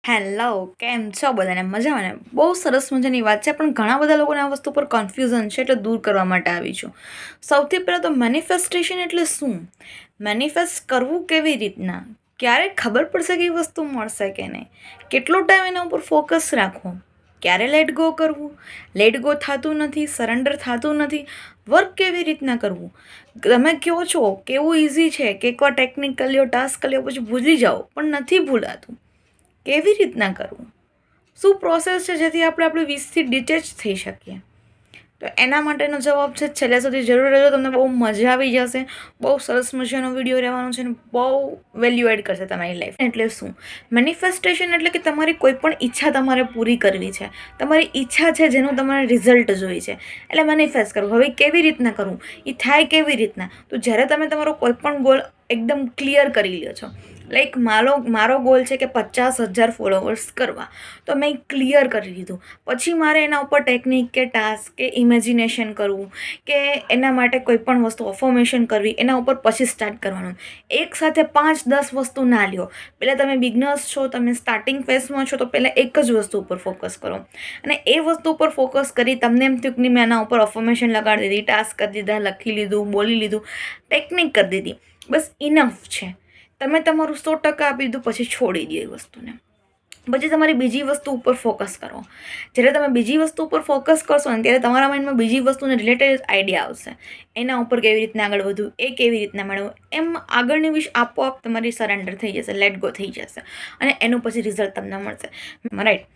Hello, કેમ છો બધાને? મજામાં ને? બહુ સરસ મજાની વાત છે, પણ ઘણા બધા લોકોને આ વસ્તુ પર કન્ફ્યુઝન છે, એટલે દૂર કરવા માટે આવી છું. સૌથી પહેલાં તો મેનિફેસ્ટેશન એટલે શું? મેનિફેસ્ટ કરવું કેવી રીતના? ક્યારે ખબર પડશે કે એ વસ્તુ મળશે કે નહીં? કેટલો ટાઈમ એના ઉપર ફોકસ રાખવો? ક્યારે લેટ ગો કરવું? લેટ ગો થતું નથી, સરેન્ડર થતું નથી. વર્ક કેવી રીતના કરવું? તમે કહો છો કેવું ઇઝી છે કે એકવાર ટેકનિક કરી લ્યો, ટાસ્ક કરી લ્યો, પછી ભૂલી જાઓ, પણ નથી ભૂલાતું. કેવી રીતના કરવું? શું પ્રોસેસ છે જેથી આપણે વિશથી ડિટેચ થઈ શકીએ? તો એના માટેનો જવાબ છે છેલ્લે સુધી જરૂર રહેજો, તમને બહુ મજા આવી જશે. બહુ સરસ મજાનો વિડીયો રહેવાનો છે અને બહુ વેલ્યુ એડ કરશે તમારી લાઈફ. એટલે શું મેનિફેસ્ટેશન? એટલે કે તમારી કોઈ પણ ઈચ્છા તમારે પૂરી કરવી છે, તમારી ઈચ્છા છે જેનું તમારે રિઝલ્ટ જોઈએ છે, એટલે મેનિફેસ્ટ કરવું. હવે કેવી રીતના કરવું, એ થાય કેવી રીતના? તો જ્યારે તમે તમારો કોઈ પણ ગોલ એકદમ ક્લિયર કરી લ્યો છો, લાઈક મારો ગોલ છે કે 50,000 ફોલોવર્સ કરવા, તો મેં ક્લિયર કરી લીધું. પછી મારે એના ઉપર ટેકનિક કે ટાસ્ક કે ઇમેજિનેશન કરવું, કે એના માટે કોઈ પણ વસ્તુ અફર્મેશન કરવી, એના ઉપર પછી સ્ટાર્ટ કરવાનું. એક સાથે 5-10 વસ્તુ ના લ્યો. પહેલાં તમે બિગનર્સ છો, તમે સ્ટાર્ટિંગ ફેઝમાં છો, તો પહેલાં એક જ વસ્તુ ઉપર ફોકસ કરો. અને એ વસ્તુ ઉપર ફોકસ કરી તમને એમ થયું કે નહીં, મેં એના ઉપર અફર્મેશન લગાડી દીધી, ટાસ્ક કરી દીધા, લખી લીધું, બોલી લીધું, ટેકનિક કરી દીધી, બસ ઇનફ છે. તમે તમારું 100% આપી દીધું, પછી છોડી દો એ વસ્તુને. પછી તમારી બીજી વસ્તુ ઉપર ફોકસ કરો. જ્યારે તમે બીજી વસ્તુ ઉપર ફોકસ કરશો ને, ત્યારે તમારા માઇન્ડમાં બીજી વસ્તુને રિલેટેડ આઈડિયા આવશે. એના ઉપર કેવી રીતના આગળ વધવું, એ કેવી રીતના મેળવવું, એમ આગળની વિશ આપોઆપ તમારી સરેન્ડર થઈ જશે, લેટ ગો થઈ જશે, અને એનું પછી રિઝલ્ટ તમને મળશે. રાઈટ.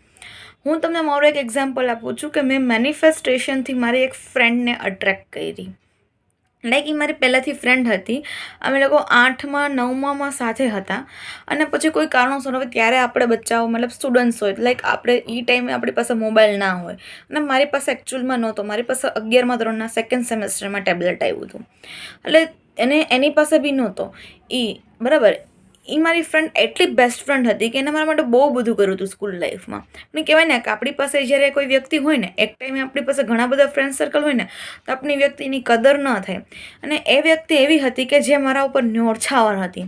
હું તમને મારો એક એક્ઝામ્પલ આપું છું કે મેં મેનિફેસ્ટેશનથી મારી એક ફ્રેન્ડને અટ્રેક્ટ કરી. લાઈક એ મારી પહેલાંથી ફ્રેન્ડ હતી. અમે લોકો 8માં 9માં સાથે હતા, અને પછી કોઈ કારણોસર હવે ત્યારે આપણે બચ્ચાઓ મતલબ સ્ટુડન્ટ્સ હોય, લાઈક આપણે એ ટાઈમે આપણી પાસે મોબાઈલ ના હોય, અને મારી પાસે એકચ્યુઅલમાં નહોતો. મારી પાસે 11મા ધોરણના સેકન્ડ સેમેસ્ટરમાં ટેબ્લેટ આવ્યું હતું, એટલે એની પાસે બી નહોતો એ. બરાબર. એ મારી ફ્રેન્ડ એટલી બેસ્ટ ફ્રેન્ડ હતી કે એને મારા માટે બહુ બધું કર્યું હતું સ્કૂલ લાઈફમાં. પણ કહેવાય ને કે આપણી પાસે જ્યારે કોઈ વ્યક્તિ હોય ને, એક ટાઈમે આપણી પાસે ઘણા બધા ફ્રેન્ડ સર્કલ હોય ને, તો આપણી વ્યક્તિની કદર ન થાય. અને એ વ્યક્તિ એવી હતી કે જે મારા ઉપર ન્યોછાવર હતી.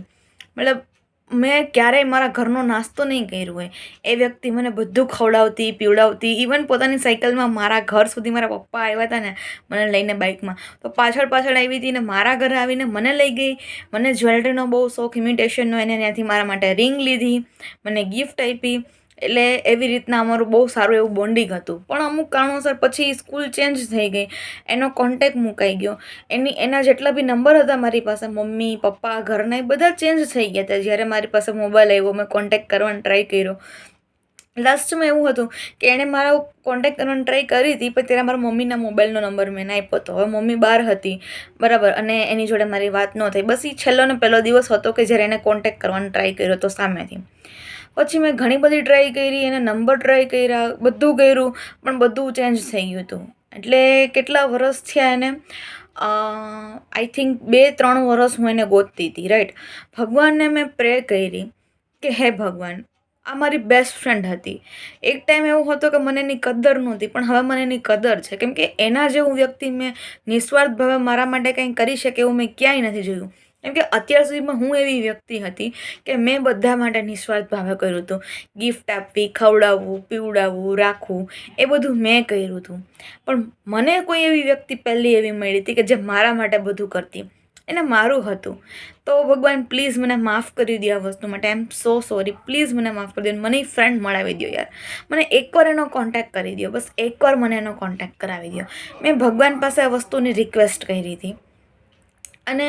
મતલબ મેં ક્યારેય મારા ઘરનો નાસ્તો નહીં કર્યો હોય, એ વ્યક્તિ મને બધું ખવડાવતી, પીવડાવતી. ઇવન પોતાની સાયકલમાં મારા ઘર સુધી મારા પપ્પા આવ્યા હતા ને મને લઈને બાઇકમાં, તો પાછળ આવી હતી ને મારા ઘરે આવીને મને લઈ ગઈ. મને જ્વેલરીનો બહુ શોખ, ઇમિટેશનનો. એને ત્યાંથી મારા માટે રિંગ લીધી, મને ગિફ્ટ આપી. એટલે એવી રીતના અમારું બહુ સારું એવું બોન્ડિંગ હતું. પણ અમુક કારણોસર પછી સ્કૂલ ચેન્જ થઈ ગઈ, એનો કોન્ટેક્ટ મુકાઈ ગયો. એના જેટલા બી નંબર હતા મારી પાસે, મમ્મી પપ્પા ઘરના, એ બધા ચેન્જ થઈ ગયા હતા. જ્યારે મારી પાસે મોબાઈલ આવ્યો, મેં કોન્ટેક્ટ કરવાનો ટ્રાય કર્યો. લાસ્ટમાં એવું હતું કે એણે મારો કોન્ટેક્ટ કરવાની ટ્રાય કરી હતી, પણ ત્યારે મારા મમ્મીના મોબાઈલનો નંબર મેં આપ્યો હતો. હવે મમ્મી બહાર હતી, બરાબર, અને એની જોડે મારી વાત ન થઈ. બસ એ છેલ્લો ને પહેલો દિવસ હતો કે જ્યારે એને કોન્ટેક્ટ કરવાનો ટ્રાય કર્યો હતો સામેથી. પછી મેં ઘણી બધી ટ્રાય કરી, એને નંબર ટ્રાય કર્યા, બધું કર્યું, પણ બધું ચેન્જ થઈ ગયું હતું. એટલે કેટલા વર્ષ થયા એને, આઈ થિંક 2-3 વર્ષ હું એને ગોતતી હતી. રાઈટ. ભગવાનને મેં પ્રે કરી કે હે ભગવાન, આ મારી બેસ્ટ ફ્રેન્ડ હતી. એક ટાઈમ એવો હતો કે મને એની કદર નહોતી, પણ હવે મને એની કદર છે. કેમ કે એના જેવું વ્યક્તિ મેં નિસ્વાર્થ ભાવે મારા માટે કંઈ કરી શકે એવું મેં ક્યાંય નથી જોયું. કેમ કે અત્યાર સુધીમાં હું એવી વ્યક્તિ હતી કે મેં બધા માટે નિસ્વાર્થ ભાવે કર્યું હતું. ગિફ્ટ આપવી, ખવડાવવું, પીવડાવવું, રાખવું, એ બધું મેં કર્યું હતું. પણ મને કોઈ એવી વ્યક્તિ પહેલી એવી મળી હતી કે જે મારા માટે બધું કરતી. એને મારું હતું. તો ભગવાન પ્લીઝ મને માફ કરી દો આ વસ્તુ માટે. આઈ એમ સો સોરી. પ્લીઝ મને માફ કરી દો. મને ફ્રેન્ડ મળાવી દો યાર. મને એકવાર એનો કોન્ટેક્ટ કરી દો. બસ એકવાર મને એનો કોન્ટેક્ટ કરાવી દો. મેં ભગવાન પાસે આ વસ્તુની રિક્વેસ્ટ કરી હતી, અને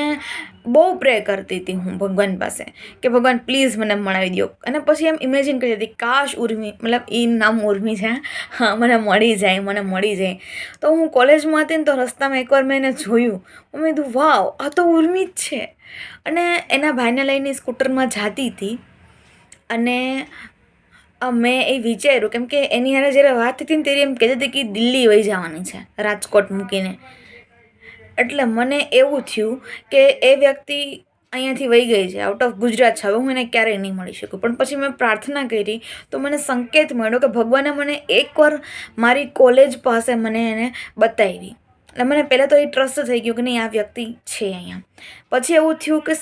બહુ પ્રે કરતી હતી હું ભગવાન પાસે કે ભગવાન પ્લીઝ મને મળાવી દો. અને પછી એમ ઇમેજિન કરતી હતી કાશ ઉર્મી, મતલબ એ નામ ઉર્મી છે, હા, મને મળી જાય. તો હું કોલેજમાં હતી ને, તો રસ્તામાં એકવાર મેં એને જોયું. મેં કીધું વાવ, આ તો ઉર્મી જ છે. અને એના ભાઈને લઈને સ્કૂટરમાં જતી હતી, અને મેં એ વિચાર્યું, કેમ કે એની હારે જ્યારે વાત હતી ને ત્યારે એમ કહેતી હતી કે દિલ્હી વહી જવાની છે, રાજકોટ મૂકીને. એટલે મને એવું થયું કે એ વ્યક્તિ અહીંયાથી વહી ગઈ છે, આઉટ ઓફ ગુજરાત છે, હવે હું એને ક્યારેય નહીં મળી શકું. પણ પછી મેં પ્રાર્થના કરી, તો મને સંકેત મળ્યો કે ભગવાને મને એકવાર મારી કોલેજ પાસે મને એને બતાવી. એટલે મને પહેલાં તો એ ટ્રસ્ટ થઈ ગયું કે નહીં, આ વ્યક્તિ છે અહીંયા. પછી એવું થયું કે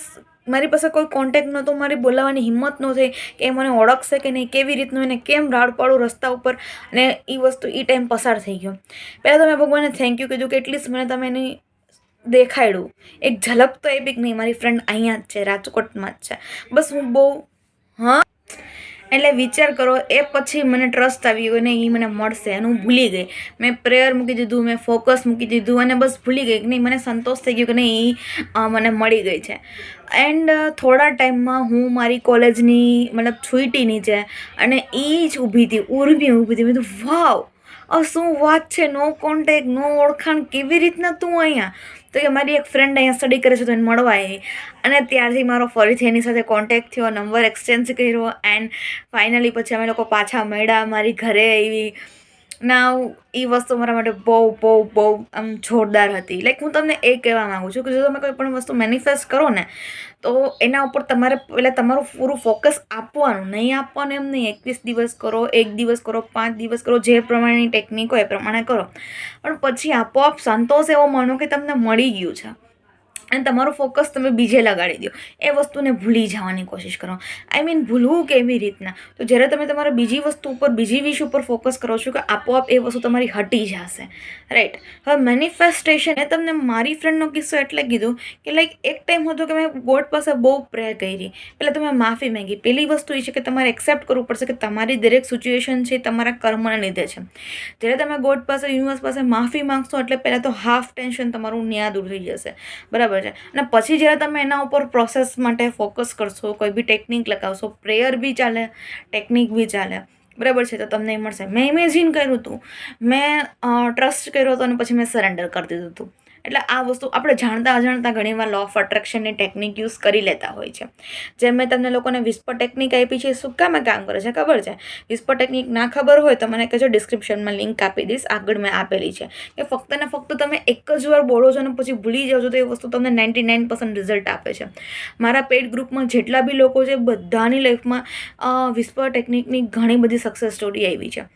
મારી પાસે કોઈ કોન્ટેક્ટ નહોતો, મારી બોલાવવાની હિંમત ન થઈ કે મને ઓળખશે કે નહીં, કેવી રીતનું એને કેમ રાડ પાડું રસ્તા ઉપર, અને એ વસ્તુ એ ટાઈમ પસાર થઈ ગયો. પહેલાં તો મેં ભગવાનને થેન્ક યુ કીધું કે એટલીસ્ટ મને તમે એની દેખાડ્યું, એક ઝલક તો એ બી નહીં મારી ફ્રેન્ડ અહીંયા જ છે, રાજકોટમાં જ છે. બસ હું બહુ એટલે વિચાર કરો, એ પછી મને ટ્રસ્ટ આવી ગયો ને એ મને મળશે, અને હું ભૂલી ગઈ. મેં પ્રેયર મૂકી દીધું, મેં ફોકસ મૂકી દીધું, અને બસ ભૂલી ગઈ કે નહીં, મને સંતોષ થઈ ગયો કે નહીં એ મને મળી ગઈ છે. એન્ડ થોડા ટાઈમમાં હું મારી કોલેજની મતલબ છુઈટીની છે, અને એ જ ઊભી હતી, ઉર્મી ઊભી હતી. મેં કીધું વાવ, શું વાત છે, નો કોન્ટેક્ટ, નો ઓળખાણ, કેવી રીતના તું અહીંયા? તો કે મારી એક ફ્રેન્ડ અહીંયા સ્ટડી કરે છે તો એને મળવા આવી, અને ત્યારથી મારો ફરીથી એની સાથે કોન્ટેક્ટ થયો, નંબર એક્સચેન્જ કર્યો, એન્ડ ફાઇનલી પછી અમે લોકો પાછા મળ્યા, મારી ઘરે આવી. ના, એ વસ્તુ મારા માટે બહુ બહુ બહુ આમ જોરદાર હતી. લાઈક હું તમને એ કહેવા માગું છું કે જો તમે કોઈ પણ વસ્તુ મેનિફેસ્ટ કરો ને, તો એના ઉપર તમારે પહેલાં તમારું પૂરું ફોકસ આપવાનું, નહીં આપવાનું એમ નહીં. 21 દિવસ કરો, 1 દિવસ કરો, 5 દિવસ કરો, જે પ્રમાણેની ટેકનિક હોય એ પ્રમાણે કરો, પણ પછી આપોઆપ સંતોષ એવો માનો કે તમને મળી ગયું છે, અને તમારું ફોકસ તમે બીજે લગાડી દો, એ વસ્તુને ભૂલી જવાની કોશિશ કરો. આઈ મીન ભૂલવું કેવી રીતના? તો જ્યારે તમે તમારા બીજી વસ્તુ ઉપર, બીજી વિષ ઉપર ફોકસ કરો છો, કે આપોઆપ એ વસ્તુ તમારી હટી જશે, રાઈટ? હવે મેનિફેસ્ટેશન, મેં તમને મારી ફ્રેન્ડનો કિસ્સો એટલે કીધું કે લાઈક એક ટાઈમ હતો કે મેં ગોડ પાસે બહુ પ્રેયર કરી. પહેલાં તમે માફી માંગી. પહેલી વસ્તુ એ છે કે તમારે એક્સેપ્ટ કરવું પડશે કે તમારી દરેક સિચ્યુએશન છે તમારા કર્મના લીધે છે. જ્યારે તમે ગોડ પાસે, યુનિવર્સ પાસે માફી માંગશો એટલે પહેલાં તો હાફ ટેન્શન તમારું ન્યા દૂર થઈ જશે, બરાબર છે? અને પછી જ્યારે તમે એના ઉપર પ્રોસેસ માટે ફોકસ કરશો, કોઈ બી ટેકનિક લગાવશો, પ્રેયર બી ચાલે, ટેકનિક બી ચાલે, બરાબર છે, તો તમને એ મળશે. મેં ઇમેજિન કર્યું હતું, મેં ટ્રસ્ટ કર્યો હતો, અને પછી મેં સરેન્ડર કરી દીધું હતું. એટલે આ વસ્તુ આપણે જાણતા અજાણતા ઘણીવાર લો ઓફ અટ્રેક્શનની ટેકનિક યુઝ કરી લેતા હોય છે. જેમ મેં તમને લોકોને વિસ્પર ટેકનિક આપી છે, શું કામ કામ કરે છે ખબર છે? વિસ્પર ટેકનિક ના ખબર હોય તો મને કહેજો, ડિસ્ક્રિપ્શનમાં લિંક આપી દઈશ, આગળ મેં આપેલી છે. કે ફક્ત ને ફક્ત તમે એક જ વાર બોલો છો અને પછી ભૂલી જાઓ છો, તો એ વસ્તુ તમને 99% રિઝલ્ટ આપે છે. મારા પેઇડ ગ્રુપમાં જેટલા બી લોકો છે, બધાની લાઈફમાં વિસ્પર ટેકનિકની ઘણી બધી સક્સેસ સ્ટોરી આવી છે.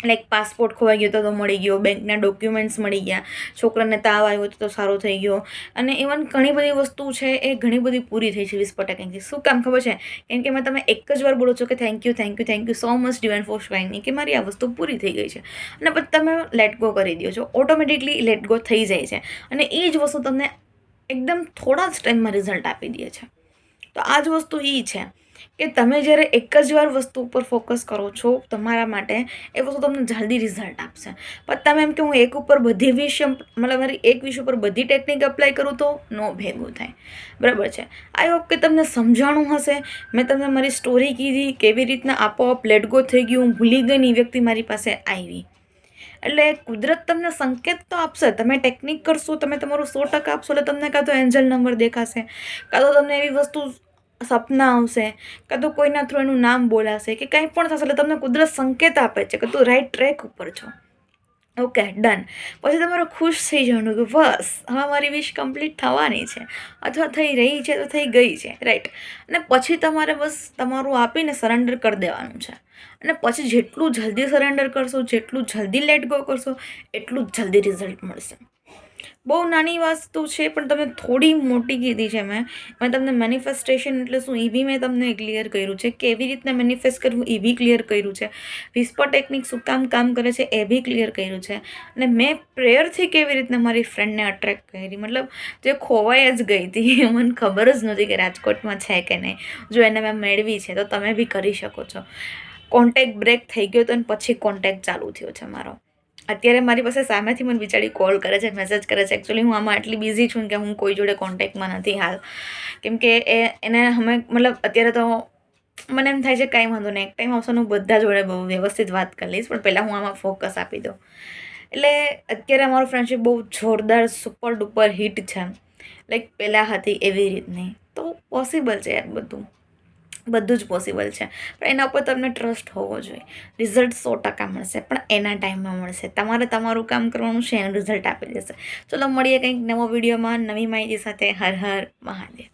લાઈક પાસપોર્ટ ખોવાઈ ગયો તો મળી ગયો, બેંકના ડોક્યુમેન્ટ્સ મળી ગયા, છોકરાને તાવ આવ્યો તો સારો થઈ ગયો, અને ઇવન ઘણી બધી વસ્તુ છે એ ઘણી બધી પૂરી થઈ છે વિસ્પર ટેકનિકથી. શું કામ ખબર છે? કેમ કે તમે એક જ વાર બોલો છો કે thank you thank you thank you so much divine for shining, કે મારી આ વસ્તુ પૂરી થઈ ગઈ છે, અને પછી તમે લેટ ગો કરી દો છો, ઓટોમેટિકલી લેટ ગો થઈ જાય છે, અને એ જ વસ્તુ તમને એકદમ થોડા જ ટાઈમમાં રિઝલ્ટ આપી દે છે. તો આ જ વસ્તુ એ છે કે તમે જ્યારે એક જ વાર વસ્તુ ઉપર ફોકસ કરો છો તમારા માટે, એ વસ્તુ તમને જલ્દી રિઝલ્ટ આપશે. પણ તમે એમ કે હું એક ઉપર બધી વિષય, મતલબ મારી એક વિષય ઉપર બધી ટેકનિક અપ્લાય કરું તો નો ભેગું થાય, બરાબર છે? આઈ હોપ કે તમને સમજાણું હશે. મેં તમને મારી સ્ટોરી કીધી, કેવી રીતના આપોઆપ લેટ ગો થઈ ગયું, હું ભૂલી ગઈ ને એ વ્યક્તિ મારી પાસે આવી. એટલે કુદરત તમને સંકેત તો આપશે, તમે ટેકનિક કરશો, તમે તમારું 100% આપશો, એટલે તમને કાં તો એન્જલ નંબર દેખાશે, કાં તો તમને એવી વસ્તુ સપના આવશે, કાં તો કોઈના થ્રુ એનું નામ બોલાશે, કે કંઈ પણ થશે. એટલે તમને કુદરત સંકેત આપે છે કે તું રાઈટ ટ્રેક ઉપર છો. Okay, done. પછી તમારે ખુશ થઈ જવાનું કે બસ હવે મારી વિશ કમ્પ્લીટ થવાની છે, અથવા થઈ રહી છે તો થઈ ગઈ છે, રાઈટ? અને પછી તમારે બસ તમારું આપીને સરેન્ડર કરી દેવાનું છે. અને પછી જેટલું જલ્દી સરેન્ડર કરશો, જેટલું જલ્દી લેટ ગો કરશો, એટલું જ જલ્દી રિઝલ્ટ મળશે. બહુ નાની વસ્તુ છે પણ તમે થોડી મોટી કીધી છે. મેં તમને મેનિફેસ્ટેશન એટલે શું એ બી મેં તમને ક્લિયર કર્યું છે, કેવી રીતના મેનિફેસ્ટ કરવું એ બી ક્લિયર કર્યું છે, વિસ્પર ટેકનિક શું કામ કરે છે એ બી ક્લિયર કર્યું છે, અને મેં પ્રેયરથી કેવી રીતના મારી ફ્રેન્ડને અટ્રેક્ટ કરી, મતલબ જે ખોવાઈ જ ગઈ હતી, મને ખબર જ નહોતી કે રાજકોટમાં છે કે નહીં. જો એને મેં મેળવી છે તો તમે બી કરી શકો છો. કોન્ટેક્ટ બ્રેક થઈ ગયો તો અને પછી કોન્ટેક્ટ ચાલુ થયો છે મારો. અત્યારે મારી પાસે સામેથી મને બિચારી કોલ કરે છે, મેસેજ કરે છે. એકચ્યુઅલી હું આમાં આટલી બિઝી છું કે હું કોઈ જોડે કોન્ટેક્ટમાં નથી હાલ, કેમ કે એને મતલબ અત્યારે તો મને એમ થાય છે કાંઈ વાંધો નહીં, એક ટાઈમ આવશે હું બધા જોડે બહુ વ્યવસ્થિત વાત કરી લઈશ, પણ પહેલાં હું આમાં ફોકસ આપી દઉં. એટલે અત્યારે અમારો ફ્રેન્ડશિપ બહુ જોરદાર સુપર ડુપર હિટ છે, લાઈક પહેલાં હતી એવી રીતની. તો પોસિબલ છે યાર, બધું જ પોસિબલ છે, પણ એના ઉપર તમને ટ્રસ્ટ હોવો જોઈએ. રિઝલ્ટ 100% મળશે, પણ એના ટાઈમમાં મળશે. તમારે તમારું કામ કરવાનું છે, એનું રિઝલ્ટ આપી દેશે. ચલો મળીએ કંઈક નવો વિડીયોમાં નવી માહિતી સાથે. હર હર મહાદેવ.